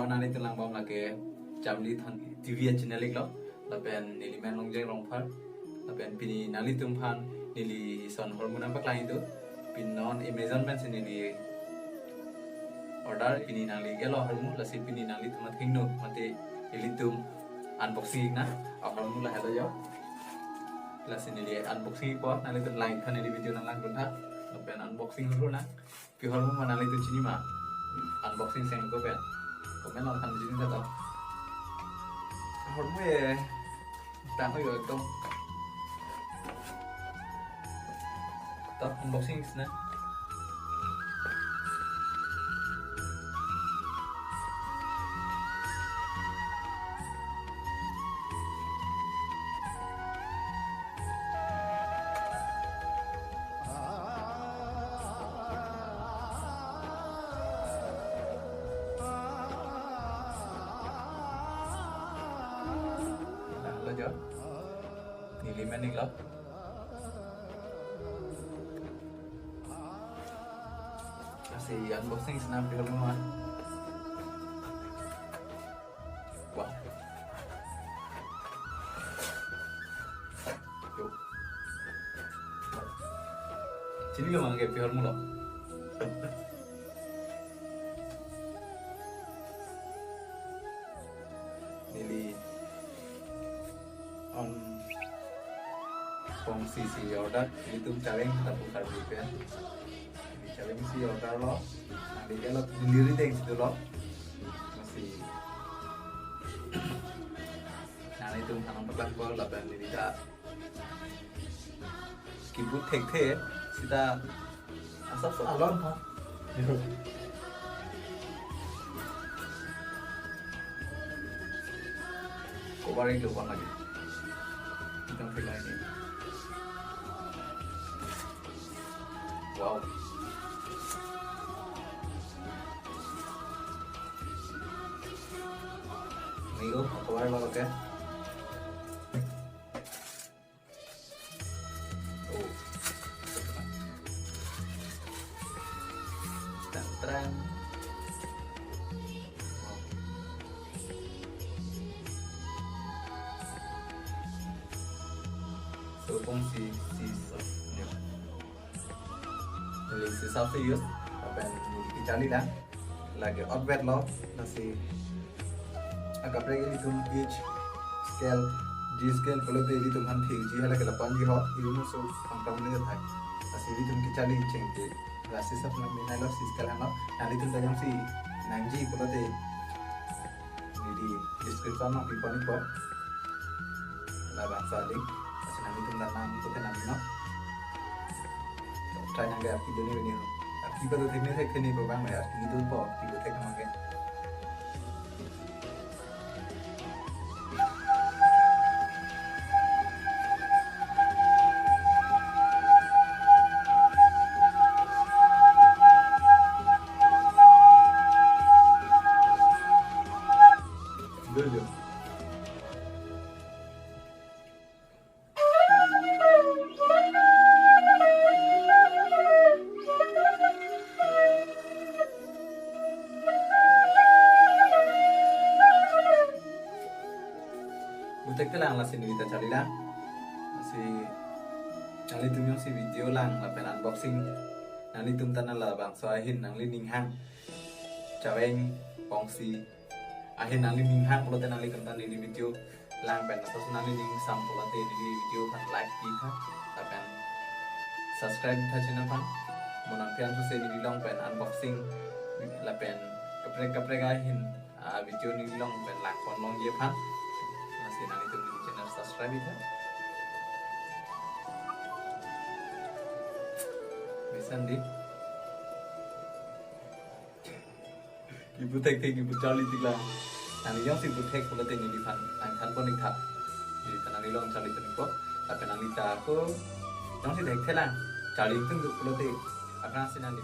nani tulang bom lagi jamli thon TV channel ik lo lapen nili men longjeng longphar lapen pini nali tumphan nili son hormona paklain tu pin non Amazon pen nili order pini nali gelo hormu lasi pini nali thuma thingno mate ilitum unboxing na hormu la helo yo lasi nili unboxing po nali tu line khan nili video nang lang tha lapen unboxing ru na pi hormu manali tu chini ma unboxing sen ko pen komen non kan jini ta hormu e ta ho yo to tập unboxing na lo jo nili menik lo si unboxing snap di rumah. Wow. Yuk. Sini lo mangke pihor mulo. Nili on fungsi si order itu caleng kita buka dulu ya. Challenge si order lo, nanti kalau sendiri deh situ lo masih, nah itu tanam pelan pelan lah dan ini tak, kibut tek tek, kita asap soalon ha, kobarin lupa lagi, kita pilih ini, wow. Amigo, aku baru mau ke. Oh, terang. So fungsi sisanya. Jadi sisa serius, apa yang dicari lah. Lagi outbed lo, masih agak pergi itu each scale G scale kalau tu itu kan ठीक जी है लगे लपन जी हो ये मुझे कंपन में था ऐसे भी तुम किचाली चेंगे रास्ते सब में मिला लो सिस्कल है ना नाली तुम तजम सी नांजी kalau tu di description में पिपन को lah bahasa link ऐसे नाली तुम नाम तो क्या नामी ना try yang kayak video ini arti baru teknik teknik ko bang ya arti itu po video teknik mungkin dulu. Butek lang lah sini kita cari lah. Masih nali tum yung si video lang lapen unboxing. Nali tum tanah lah bang soahin nang lining hang. Caweng kongsi akhir nali minghang kalau tenali kentan di video lang pen atau nali ning sam kalau di video kan like kita akan subscribe kita channel pan menampian tu saya di long pen unboxing la pen kaprek ahin video ni long pen like pon long ye pan masih nali tu di channel subscribe kita bisa di ibu tek ibu cali tiga nanti yang si ibu tek kalau tanya di fan angkat pun ikut di tanah nilong cali tadi kok tapi nanti tak aku yang si tek telang cali itu kalau teh akan sih nanti